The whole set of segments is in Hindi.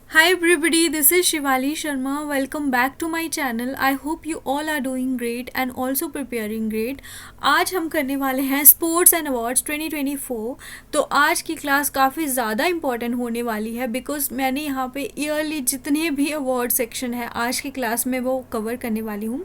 Hi everybody, this is Shivali Sharma. Welcome back to my channel. I hope you all are doing great and also preparing great. आज हम करने वाले हैं स्पोर्ट्स एंड अवार्ड्स 2024। तो आज की क्लास काफ़ी ज़्यादा इम्पॉर्टेंट होने वाली है बिकॉज मैंने यहाँ पे ईयरली जितने भी अवार्ड सेक्शन है आज की क्लास में वो कवर करने वाली हूँ।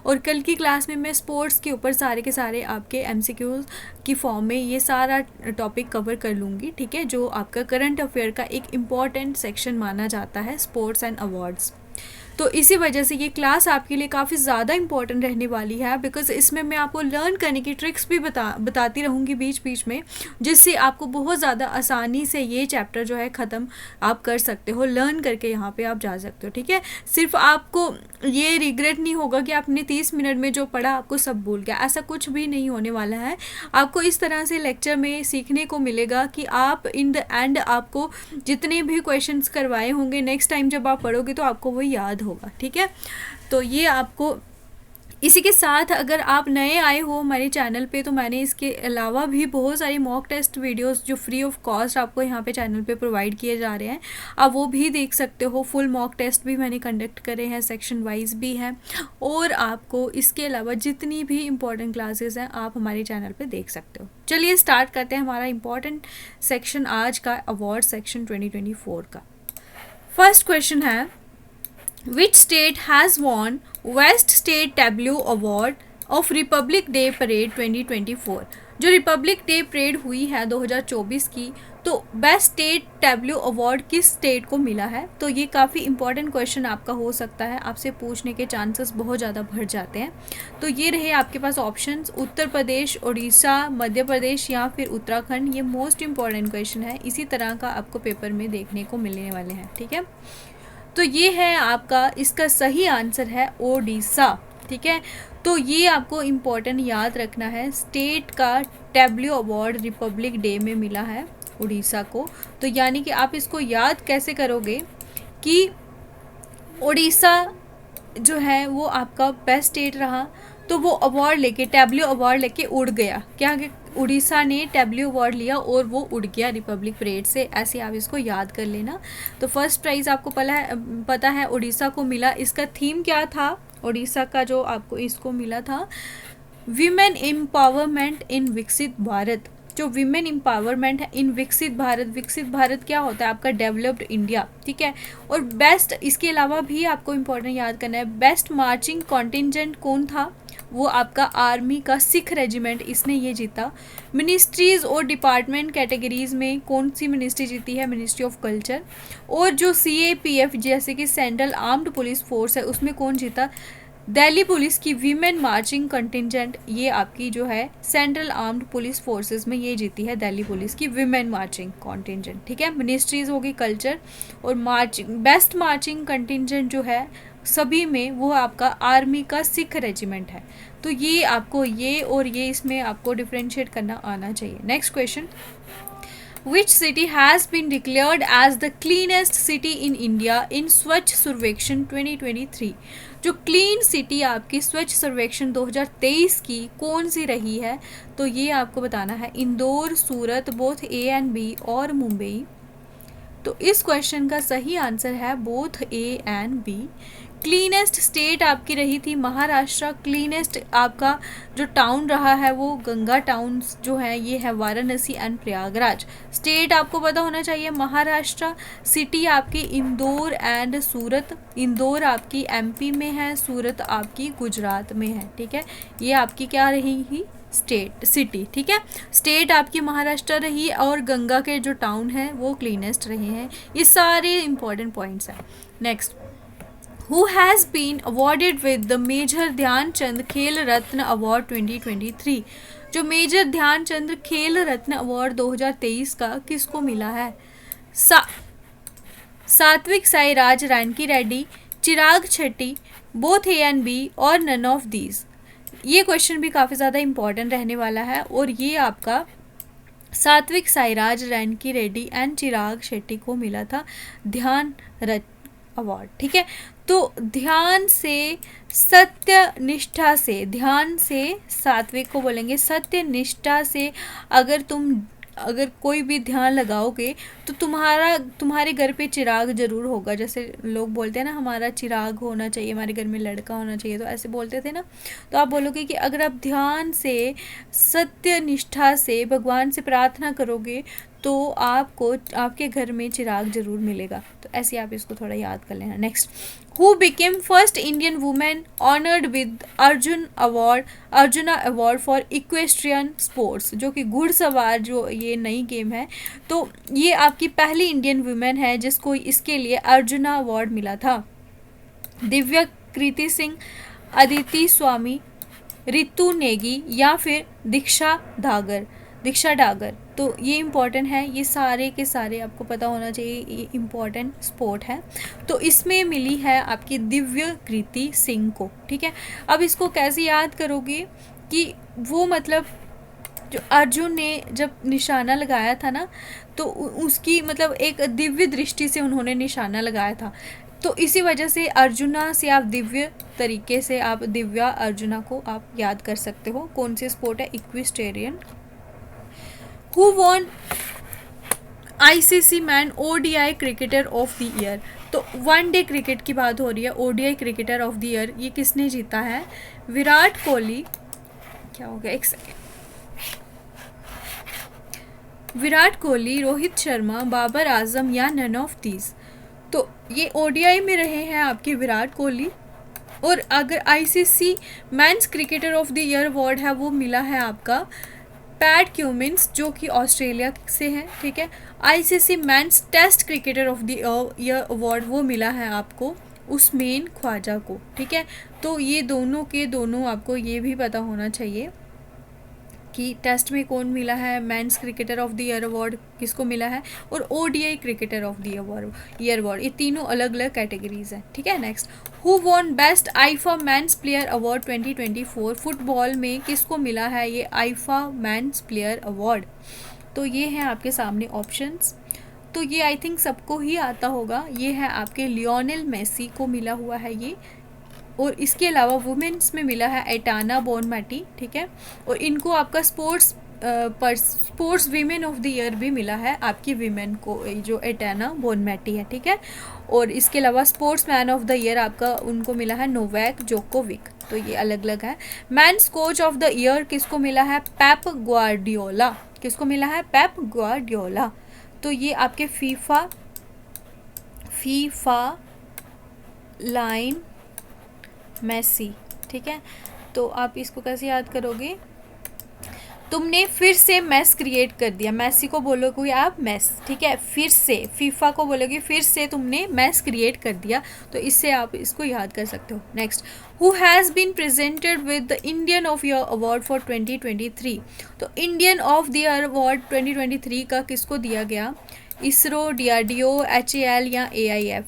और कल की क्लास में मैं स्पोर्ट्स के ऊपर सारे के सारे आपके MCQs की फॉर्म में ये सारा टॉपिक कवर कर लूँगी, ठीक है, जो आपका करंट अफेयर का एक इम्पॉर्टेंट सेक्शन माना जाता है स्पोर्ट्स एंड अवार्ड्स। तो इसी वजह से ये क्लास आपके लिए काफ़ी ज़्यादा इंपॉर्टेंट रहने वाली है बिकॉज इसमें मैं आपको लर्न करने की ट्रिक्स भी बताती रहूँगी बीच बीच में, जिससे आपको बहुत ज़्यादा आसानी से ये चैप्टर जो है ख़त्म आप कर सकते हो, लर्न करके यहाँ पे आप जा सकते हो, ठीक है। सिर्फ आपको ये रिग्रेट नहीं होगा कि आपने 30 मिनट में जो पढ़ा आपको सब भूल गया, ऐसा कुछ भी नहीं होने वाला है। आपको इस तरह से लेक्चर में सीखने को मिलेगा कि आप इन द एंड आपको जितने भी क्वेश्चंस करवाए होंगे नेक्स्ट टाइम जब आप पढ़ोगे तो आपको वो याद होगा, ठीक है। तो ये आपको इसी के साथ अगर आप नए आए हो हमारे चैनल पे तो मैंने इसके अलावा भी बहुत सारी मॉक टेस्ट वीडियोस जो फ्री ऑफ कॉस्ट आपको यहाँ पे चैनल पे प्रोवाइड किए जा रहे हैं, आप वो भी देख सकते हो। फुल मॉक टेस्ट भी मैंने कंडक्ट करे हैं, सेक्शन वाइज भी हैं, और आपको इसके अलावा जितनी भी इम्पॉर्टेंट क्लासेस हैं आप हमारे चैनल पे देख सकते हो। चलिए स्टार्ट करते हैं हमारा इम्पॉर्टेंट सेक्शन आज का, अवार्ड सेक्शन 2024 का। फर्स्ट क्वेश्चन है, Which state has won West State Tableau Award of Republic Day Parade 2024? जो रिपब्लिक डे परेड हुई है 2024 की, तो बेस्ट स्टेट टैब्लो अवार्ड किस स्टेट को मिला है? तो ये काफ़ी इंपॉर्टेंट क्वेश्चन आपका हो सकता है, आपसे पूछने के चांसेस बहुत ज़्यादा बढ़ जाते हैं। तो ये रहे आपके पास ऑप्शंस, उत्तर प्रदेश, उड़ीसा, मध्य प्रदेश या फिर उत्तराखंड। ये मोस्ट इंपॉर्टेंट क्वेश्चन है, इसी तरह का आपको पेपर में देखने को मिलने वाले हैं, ठीक है। तो ये है आपका, इसका सही आंसर है ओडिशा, ठीक है। तो ये आपको इम्पोर्टेंट याद रखना है, स्टेट का टैब्लो अवार्ड रिपब्लिक डे में मिला है उड़ीसा को। तो यानी कि आप इसको याद कैसे करोगे कि उड़ीसा जो है वो आपका बेस्ट स्टेट रहा, तो वो अवार्ड लेके, टैब्लो अवार्ड लेके उड़ गया, क्या कि उड़ीसा ने टैब्लो अवार्ड लिया और वो उड़ गया रिपब्लिक परेड से, ऐसे आप इसको याद कर लेना। तो फर्स्ट प्राइज़ आपको पता है उड़ीसा को मिला। इसका थीम क्या था उड़ीसा का जो आपको इसको मिला था? वीमेन एम्पावरमेंट इन विकसित भारत। जो विमेन एम्पावरमेंट है इन विकसित भारत, विकसित भारत क्या होता है? आपका डेवलप्ड इंडिया, ठीक है। और बेस्ट, इसके अलावा भी आपको इम्पोर्टेंट याद करना है, बेस्ट मार्चिंग कॉन्टिजेंट कौन था? वो आपका आर्मी का सिख रेजिमेंट, इसने ये जीता। मिनिस्ट्रीज़ और डिपार्टमेंट कैटेगरीज़ में कौन सी मिनिस्ट्री जीती है? Ministry of culture. और जो CAPF जैसे कि सेंट्रल आर्म्ड पुलिस फोर्स है, उसमें कौन जीता? दिल्ली पुलिस की वीमेन मार्चिंग कंटिजेंट, ये आपकी जो है सेंट्रल आर्म्ड पुलिस फोर्सेस में ये जीती है दिल्ली पुलिस की वीमेन मार्चिंग कंटिजेंट, ठीक है। मिनिस्ट्रीज होगी कल्चर, और मार्चिंग, बेस्ट मार्चिंग कंटिजेंट जो है सभी में वो आपका आर्मी का सिख रेजिमेंट है। तो ये आपको ये और ये इसमें आपको डिफ्रेंशिएट करना आना चाहिए। Next question, Which city has been declared as the cleanest city in India in स्वच्छ सर्वेक्षण 2023? जो क्लीन सिटी आपकी स्वच्छ सर्वेक्षण 2023 की कौन सी रही है? तो ये आपको बताना है, इंदौर, सूरत, बोथ A and B, और मुंबई। तो इस क्वेश्चन का सही आंसर है both A and B। Cleanest state आपकी रही थी महाराष्ट्र। क्लीनेस्ट आपका जो टाउन रहा है वो गंगा टाउन जो है ये है वाराणसी एंड प्रयागराज। स्टेट आपको पता होना चाहिए महाराष्ट्र। सिटी आपकी इंदौर एंड सूरत। इंदौर आपकी MP में है, सूरत आपकी गुजरात में है, ठीक है। ये आपकी क्या रहेगी? स्टेट, सिटी, ठीक है। स्टेट आपकी महाराष्ट्र रही और गंगा के जो टाउन हैं वो क्लीनेस्ट रहे हैं। ये सारे इंपॉर्टेंट पॉइंट्स हैं। Next, Who has been awarded with the major Dhyan Chand Khel Ratna award 2023? जो मेजर ध्यानचंद खेल रत्न अवार्ड 2023 का किसको मिला है? Satwik Sairaj Rankireddy, Chirag Shetty, both A and B, और नन ऑफ दीज। ये क्वेश्चन भी काफ़ी ज़्यादा इंपॉर्टेंट रहने वाला है, और ये आपका सात्विक साईराज रानकी रेड्डी एंड चिराग शेट्टी को मिला था ध्यान रत्न अवार्ड, ठीक है। तो ध्यान से, सत्य निष्ठा से, ध्यान से, सात्विक को बोलेंगे सत्य निष्ठा से अगर तुम अगर कोई भी ध्यान लगाओगे तो तुम्हारे घर पे चिराग ज़रूर होगा। जैसे लोग बोलते हैं ना, हमारा चिराग होना चाहिए, हमारे घर में लड़का होना चाहिए, तो ऐसे बोलते थे ना। तो आप बोलोगे कि अगर आप ध्यान से, सत्य निष्ठा से भगवान से प्रार्थना करोगे तो आपको आपके घर में चिराग ज़रूर मिलेगा। तो ऐसे आप इसको थोड़ा याद कर लेना। Next, who became first Indian women honoured with arjuna award for equestrian sports, जो कि घुड़सवार जो ये नई गेम है, तो ये आपकी पहली इंडियन वुमेन है जिसको इसके लिए अर्जुना अवार्ड मिला था। दिव्या कृति सिंह, अदिति स्वामी, रितु नेगी या फिर दीक्षा डागर। तो ये इम्पॉर्टेंट है, ये सारे के सारे आपको पता होना चाहिए, ये इम्पॉर्टेंट स्पोर्ट है। तो इसमें मिली है आपकी दिव्य कृति सिंह को। ठीक है, अब इसको कैसे याद करोगे कि वो मतलब जो अर्जुन ने जब निशाना लगाया था ना, तो उसकी मतलब एक दिव्य दृष्टि से उन्होंने निशाना लगाया था। तो इसी वजह से अर्जुना से आप दिव्य तरीके से आप दिव्या अर्जुना को आप याद कर सकते हो। कौन सी स्पोर्ट है? Equestrian. Who won ICC man ODI cricketer of the year? तो वनडे क्रिकेट की बात हो रही है। ODI cricketer of the year ये किसने जीता है? विराट कोहली, क्या हो गया, एक सेकेंड, विराट कोहली, रोहित शर्मा, बाबर आजम या नन ऑफ दीज। तो ये ODI में रहे हैं आपके विराट कोहली। और अगर ICC men's cricketer of the year award है वो मिला है आपका पैट क्यूमिंस, जो कि ऑस्ट्रेलिया से हैं। ठीक है, ICC men's test cricketer of the year award वो मिला है आपको उस्मेन ख्वाजा को। ठीक है, तो ये दोनों के दोनों आपको ये भी पता होना चाहिए कि टेस्ट में कौन मिला है, men's cricketer of the year award किसको मिला है, और ODI cricketer of the year award, ये तीनों अलग अलग कैटेगरीज हैं। ठीक है, next, who won best IIFA men's player award 2024? Football में किसको मिला है ये आईफा मेंस प्लेयर अवार्ड? तो ये हैं आपके सामने ऑप्शंस। तो ये आई थिंक सबको ही आता होगा। ये है आपके लियोनेल मेसी को मिला हुआ है ये, और इसके अलावा वुमेन्स में मिला है एटाना बोनमैटी। ठीक है, और इनको आपका sports women of the year भी मिला है आपकी वीमेन को, जो एटाना बोनमैटी है। ठीक है, और इसके अलावा sports man of the year आपका उनको मिला है नोवैक जोकोविक। तो ये अलग अलग है। Men's coach of the year किसको मिला है? Pep Guardiola. किसको मिला है? Pep Guardiola. तो ये आपके फीफा लाइन मेसी। ठीक है, तो आप इसको कैसे याद करोगे? तुमने फिर से मैस क्रिएट कर दिया, मेसी को बोलोगे आप मैस। ठीक है, फिर से फीफा को बोलोगे फिर से तुमने मैस क्रिएट कर दिया, तो इससे आप इसको याद कर सकते हो। Next, who has been presented with the Indian of year award for 2023? तो Indian of the year award 2023 का किसको दिया गया? इसरो, DRDO, HAL या AIF?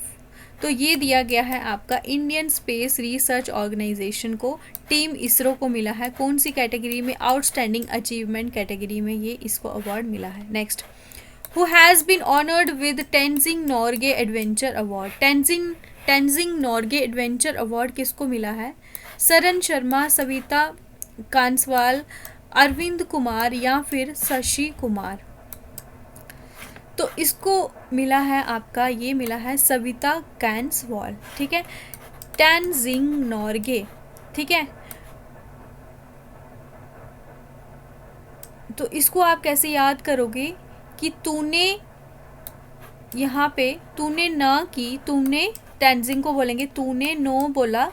तो ये दिया गया है आपका इंडियन स्पेस रिसर्च ऑर्गेनाइजेशन को। टीम इसरो को मिला है कौन सी कैटेगरी में? आउटस्टैंडिंग अचीवमेंट कैटेगरी में ये इसको अवार्ड मिला है। Next, who has been honoured with Tenzing Norgay adventure award? Tenzing Norgay adventure award किसको मिला है? सरन शर्मा, सविता कांसवाल, अरविंद कुमार या फिर शशि कुमार? तो इसको मिला है आपका, ये मिला है सविता कैंसवाल। ठीक है, टेंजिंग नॉर्गे। ठीक है, तो इसको आप कैसे याद करोगे कि तूने यहाँ पे तूने ना की, तूने टेंजिंग को बोलेंगे, तूने नो बोला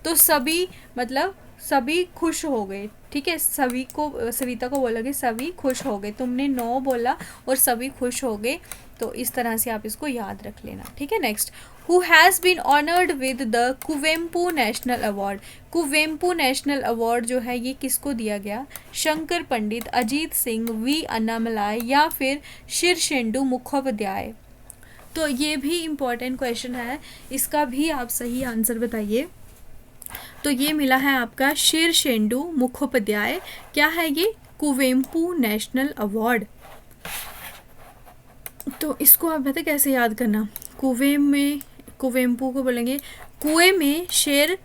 तो सभी मतलब सभी खुश हो गए। ठीक है, सभी को, सविता को बोलोगे सभी खुश हो गए, तुमने नो बोला और सभी खुश हो गए। तो इस तरह से आप इसको याद रख लेना। ठीक है, next, who has been honoured with the Kuvempu national award? Kuvempu national award जो है ये किसको दिया गया? शंकर पंडित, अजीत सिंह, V अन्नामलाई या फिर शीर्षेंदु मुखोपाध्याय? तो ये भी इम्पॉर्टेंट क्वेश्चन है, इसका भी आप सही आंसर बताइए। तो ये मिला है आपका शीर्षेंदु मुखोपाध्याय। क्या है ये? Kuvempu national award. तो इसको आप पता कैसे याद करना? कुवेम्पू को बोलेंगे कुएं में शेर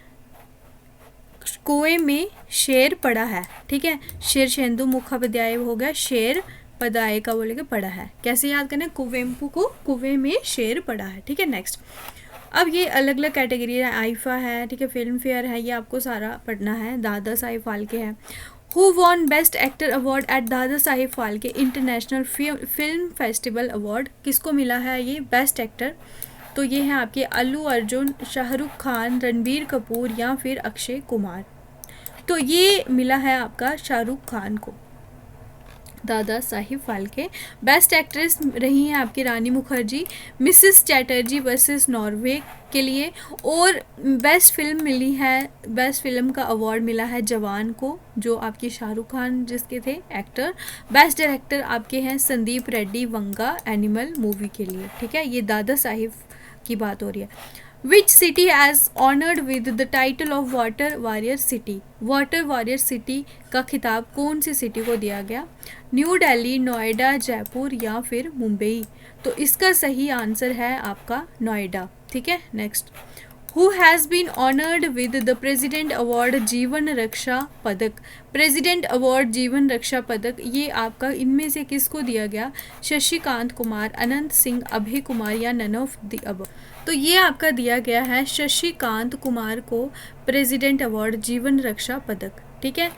कुएं में शेर पड़ा है, ठीक है, शीर्षेंदु मुखोपाध्याय हो गया, शेर पदाय का बोलेंगे पड़ा है। कैसे याद करना है, कुवेम्पु को कुएं में शेर पड़ा है, ठीक है। नेक्स्ट, अब ये अलग अलग कैटेगरी है, आईफा है, ठीक है, फिल्म फेयर है, ये आपको सारा पढ़ना है। दादा साहिब फाल्के है। Who won best actor award at Dadasaheb Phalke international film festival award, किसको मिला है ये बेस्ट एक्टर? तो ये है आपके अल्लू अर्जुन, शाहरुख खान, रणबीर कपूर या फिर अक्षय कुमार। तो ये मिला है आपका शाहरुख खान को, दादा साहिब फाल्के। बेस्ट एक्ट्रेस रही हैं आपकी Rani Mukherjee, Mrs Chatterjee versus Norway के लिए। और बेस्ट फिल्म मिली है, बेस्ट फिल्म का अवार्ड मिला है जवान को, जो आपके शाहरुख खान जिसके थे एक्टर। बेस्ट डायरेक्टर आपके हैं संदीप रेड्डी वंगा एनिमल मूवी के लिए, ठीक है। ये दादा साहिब की बात हो रही है। Which city has honoured with the title of water warrior city, water warrior city का खिताब कौन सी सिटी को दिया गया? न्यू दिल्ली, नोएडा, जयपुर या फिर मुंबई। तो इसका सही आंसर है आपका नोएडा, ठीक है। Next, who has been honoured with the president award Jeevan Raksha पदक, प्रेसिडेंट अवार्ड जीवन रक्षा पदक ये आपका इनमें से किसको दिया गया? शशिकांत कुमार, अनंत सिंह, अभय कुमार या नन ऑफ द अबव। तो ये आपका दिया गया है शशिकांत कुमार को प्रेसिडेंट अवार्ड जीवन रक्षा पदक, ठीक है।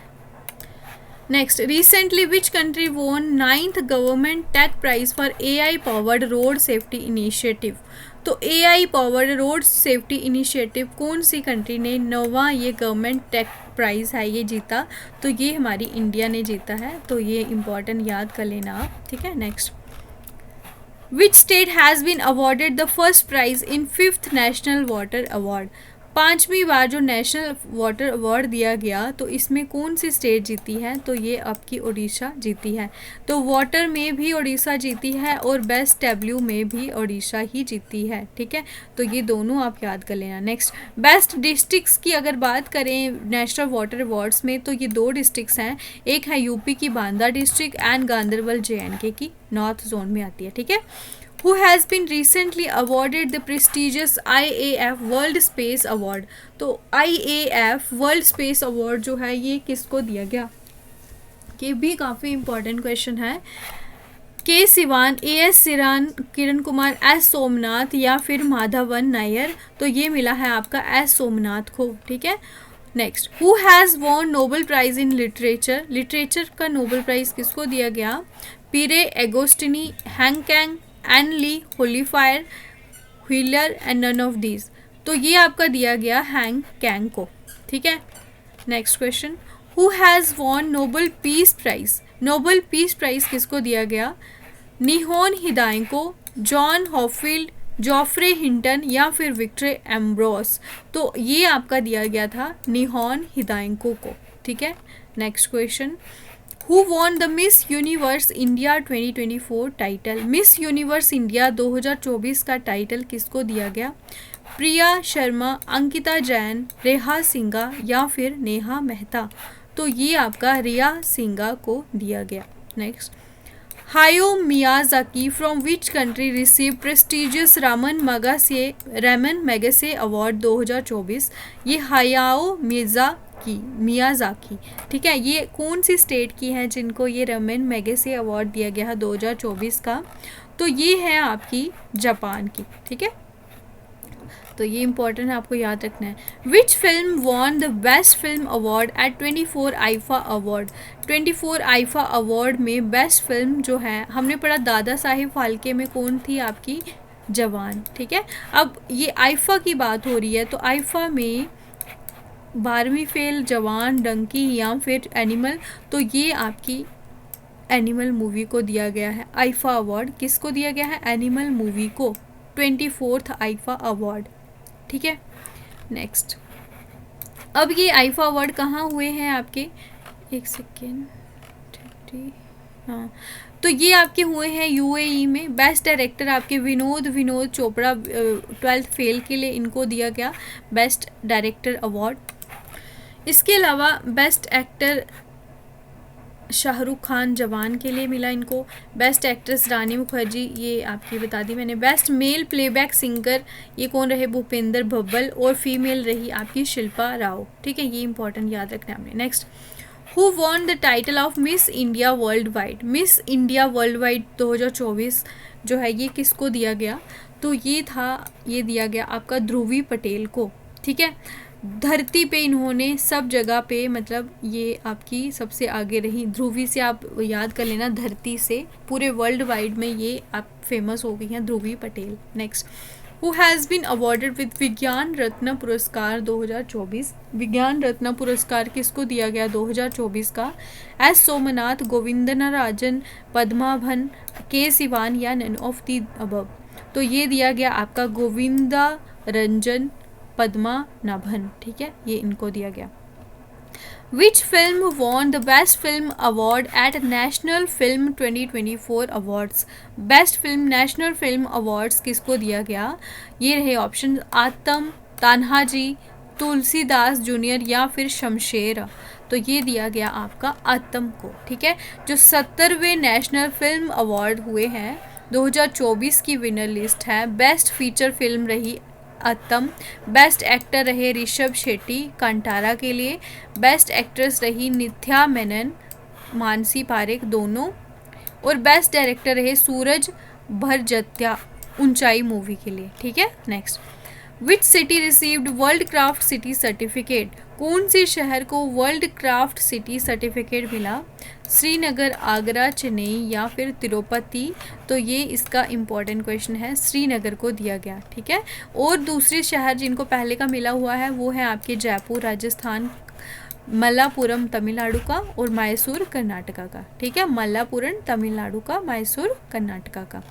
Next, recently which country won 9th government tech prize for AI powered road safety initiative. तो AI powered road safety initiative कौन सी कंट्री ने 9वां ये गवर्नमेंट टेक प्राइज है ये जीता? तो ये हमारी इंडिया ने जीता है, तो ये इम्पॉर्टेंट याद कर लेना आप, ठीक है। Next, which state has been awarded the first prize in 5th national water award, 5वीं बार जो नेशनल वाटर अवार्ड दिया गया, तो इसमें कौन सी स्टेट जीती है? तो ये आपकी उड़ीसा जीती है। तो वाटर में भी उड़ीसा जीती है और बेस्ट डब्ल्यू में भी उड़ीसा ही जीती है, ठीक है। तो ये दोनों आप याद कर लेना। नेक्स्ट, बेस्ट डिस्ट्रिक्ट्स की अगर बात करें नेशनल वाटर अवार्ड्स में, तो ये 2 डिस्ट्रिक्ट्स हैं, एक है यूपी की Banda district and Ganderbal JNK की नॉर्थ जोन में आती है, ठीक है। Who has been recently awarded the prestigious IAF World Space Award, तो IAF World Space Award जो है ये किसको दिया गया? ये भी काफ़ी इंपॉर्टेंट क्वेश्चन है। के सिवान, AS सिरान, किरण कुमार, S सोमनाथ या फिर माधवन नायर। तो ये मिला है आपका S सोमनाथ को, ठीक है। Next, who has won Nobel prize in literature, literature का नोबेल प्राइज़ किसको दिया गया? Pierre Agostini, Han Kang, Anne Li, होलीफायर, Wheeler and none of these. तो ये आपका दिया गया हैंग कैंग को, ठीक है। Next question, who has won Nobel peace prize, Nobel peace prize किसको दिया गया? Nihon Hidankyo, John Hopfield, Geoffrey Hinton या फिर विक्टर एम्ब्रोस। तो ये आपका दिया गया था निहोन हिदायको को, ठीक है। Next question, who won the miss universe India 2024 title, miss universe India 2024 का टाइटल किसको दिया गया? प्रिया शर्मा, अंकिता जैन, रेहा सिंघा या फिर नेहा मेहता। तो ये आपका रिया सिंघा को दिया गया। Next, Hayao Miyazaki from which country receive prestigious Ramon Magsaysay award 2024। ये हायाओ मियाजाकी, ठीक है, ये कौन सी स्टेट की है जिनको ये रमन मैगेसे अवार्ड दिया गया है 2024 का? तो ये है आपकी जापान की, ठीक है। तो ये इंपॉर्टेंट है, आपको याद रखना है। Which film won the best film award eight 24 IIFA award, 24 IIFA award में बेस्ट फिल्म जो है हमने पढ़ा दादा साहिब फाल्के में कौन थी? आपकी जवान, ठीक है। अब ये आईफा की बात हो रही है, तो आईफा में 12वीं फेल, जवान, डंकी या फिर एनिमल। तो ये आपकी एनिमल मूवी को दिया गया है आईफा अवार्ड। किसको दिया गया है? एनिमल मूवी को 24th आईफा अवार्ड, ठीक है। नेक्स्ट, अब ये आईफा अवार्ड कहाँ हुए हैं आपके? एक सेकेंड, हाँ, तो ये आपके हुए हैं UAE में। बेस्ट डायरेक्टर आपके विनोद चोपड़ा 12th फेल के लिए इनको दिया गया बेस्ट डायरेक्टर अवार्ड। इसके अलावा बेस्ट एक्टर शाहरुख खान जवान के लिए मिला इनको। बेस्ट एक्ट्रेस रानी मुखर्जी, ये आपकी बता दी मैंने। बेस्ट मेल प्लेबैक सिंगर ये कौन रहे, भूपेंद्र भब्बल। और फीमेल रही आपकी शिल्पा राव। ठीक है, ये इंपॉर्टेंट याद रखना हमने। Next, who won the title of miss India world wide. Miss India world wide 2024 जो है ये किसको दिया गया, तो ये दिया गया आपका ध्रुवी पटेल को। ठीक है, धरती पे इन्होंने सब जगह पे, मतलब ये आपकी सबसे आगे रही। ध्रुवी से आप याद कर लेना, धरती से पूरे वर्ल्ड वाइड में ये आप फेमस हो गई हैं, Dhruvi Patel. Next, who has been awarded with Vigyan Ratna पुरस्कार 2024। विज्ञान रत्न पुरस्कार किसको दिया गया 2024 का, एस सोमनाथ, गोविंदनाराजन, पद्माभन, के सिवान या नन ऑफ दी अबव। तो ये दिया गया आपका गोविंदा रंजन पद्मानाभन। ठीक है, ये इनको दिया गया। Which film won the Best Film Award at National Film 2024 Awards? Best Film National Film Awards किसको दिया गया, ये रहे ऑप्शन, आतम, तान्हाजी, तुलसीदास जूनियर या फिर शमशेर। तो ये दिया गया आपका आतम को। ठीक है, जो 70वें नेशनल फिल्म अवार्ड हुए हैं 2024 की विनर लिस्ट है। बेस्ट फीचर फिल्म रही आतम। बेस्ट एक्टर रहे ऋषभ शेट्टी कांतारा के लिए। बेस्ट एक्ट्रेस रही नित्या मेनन, मानसी पारेख दोनों। और बेस्ट डायरेक्टर रहे सूरज भरजत्या ऊंचाई मूवी के लिए। ठीक है, next, which city received world craft city certificate. कौन से शहर को वर्ल्ड क्राफ्ट सिटी सर्टिफिकेट मिला, श्रीनगर, आगरा, चेन्नई या फिर तिरुपति। तो ये इसका इम्पॉर्टेंट क्वेश्चन है, श्रीनगर को दिया गया। ठीक है, और दूसरे शहर जिनको पहले का मिला हुआ है वो है आपके जयपुर राजस्थान, मल्लापुरम तमिलनाडु का और मैसूर कर्नाटका का। ठीक है, मल्लापुरम तमिलनाडु का, मैसूर कर्नाटका का।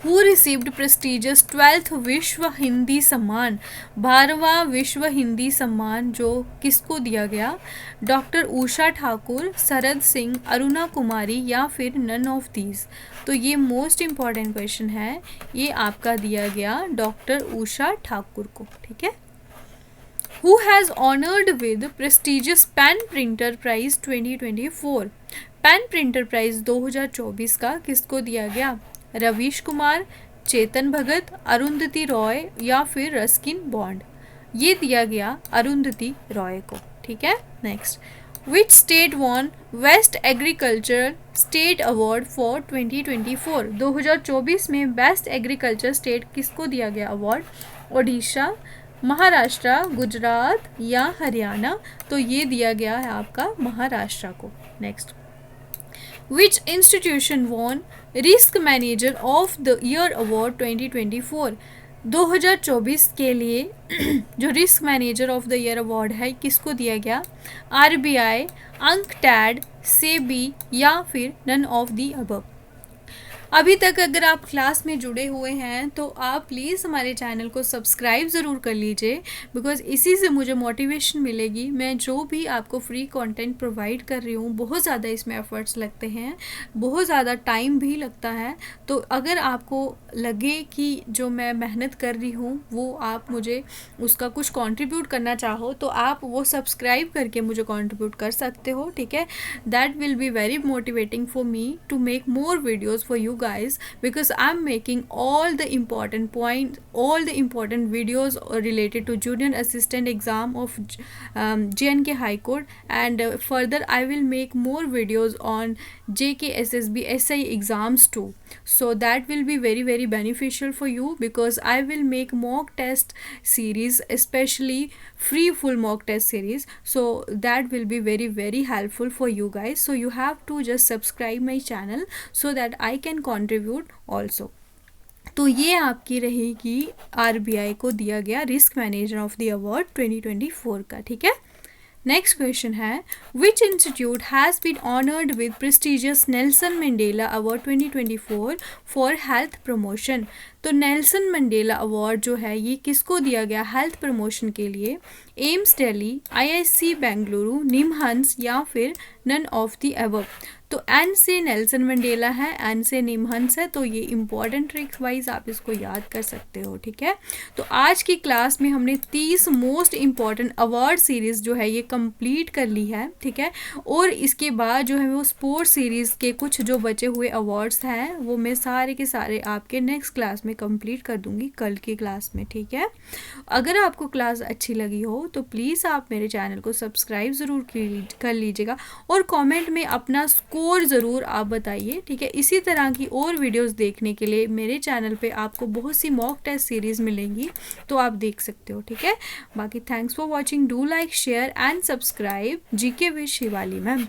हु रिसीव्ड प्रेस्टिजियस 12th विश्व हिंदी सम्मान। 12वां विश्व हिंदी सम्मान जो किसको दिया गया, डॉक्टर उषा ठाकुर, शरद सिंह, अरुणा कुमारी या फिर नन ऑफ दीज। तो ये मोस्ट इम्पॉर्टेंट क्वेश्चन है, ये आपका दिया गया डॉक्टर उषा ठाकुर को। ठीक है, who has honoured with prestigious pen printer prize 2024। Pen printer prize 2024 का किसको दिया गया, रवीश कुमार, चेतन भगत, अरुंधति रॉय या फिर रस्किन बॉन्ड। ये दिया गया अरुंधति रॉय को। ठीक है, next, which state won best agricultural state award for 2024। 2024 में बेस्ट एग्रीकल्चर स्टेट किसको दिया गया अवार्ड, ओडिशा, महाराष्ट्र, गुजरात या हरियाणा। तो ये दिया गया है आपका महाराष्ट्र को। Next, Which institution won Risk Manager of the Year Award 2024। 2024 के लिए जो risk manager of the year award है किसको दिया गया, RBI, अंकटैड, सेबी या फिर नन ऑफ दी अबव। अभी तक अगर आप क्लास में जुड़े हुए हैं तो आप प्लीज़ हमारे चैनल को सब्सक्राइब ज़रूर कर लीजिए, बिकॉज़ इसी से मुझे मोटिवेशन मिलेगी। मैं जो भी आपको फ्री कंटेंट प्रोवाइड कर रही हूँ, बहुत ज़्यादा इसमें एफर्ट्स लगते हैं, बहुत ज़्यादा टाइम भी लगता है। तो अगर आपको लगे कि जो मैं मेहनत कर रही हूँ वो आप मुझे उसका कुछ कंट्रीब्यूट करना चाहो तो आप वो सब्सक्राइब करके मुझे कंट्रीब्यूट कर सकते हो। ठीक है, that will be very motivating for me to make more videos for you guys, because I'm making all the important points, all the important videos related to junior assistant exam of JNK High Court, and further I will make more videos on JKSSB SI exams too. So that will be very very beneficial for you, because I will make mock test series, especially free full mock test series. So that will be very very helpful for you guys. So you have to just subscribe my channel so that I can contribute also. तो ये आपकी रहेगी RBI को दिया गया risk manager of the award 2024 का। ठीक है, नेक्स्ट क्वेश्चन है, which institute has been honoured with prestigious Nelson Mandela award 2024 for health promotion. तो नेल्सन मंडेला अवार्ड जो है ये किसको दिया गया हेल्थ प्रमोशन के लिए? AIIMS Delhi, IIC Bengaluru, NIMHANS या फिर नन ऑफ द अबव। तो एन से नेल्सन मंडेला है, एन से निमहंस है, तो ये इंपॉर्टेंट ट्रिक्स वाइज आप इसको याद कर सकते हो, ठीक है। तो आज की क्लास में हमने 30 मोस्ट इम्पॉर्टेंट अवार्ड सीरीज़ जो है ये कंप्लीट कर ली है, ठीक है। और इसके बाद जो है वो स्पोर्ट्स सीरीज़ के कुछ जो बचे हुए अवार्ड्स हैं वो मैं सारे के सारे आपके नेक्स्ट क्लास में कंप्लीट कर दूंगी कल की क्लास में, ठीक है। अगर आपको क्लास अच्छी लगी हो तो प्लीज़ आप मेरे चैनल को सब्सक्राइब ज़रूर कर लीजिएगा और कमेंट में अपना स्कोर ज़रूर आप बताइए, ठीक है। इसी तरह की और वीडियोस देखने के लिए मेरे चैनल पे आपको बहुत सी मॉक टेस्ट सीरीज़ मिलेंगी, तो आप देख सकते हो, ठीक है। बाकी thanks for watching, do like share and subscribe. GK with Shivali ma'am.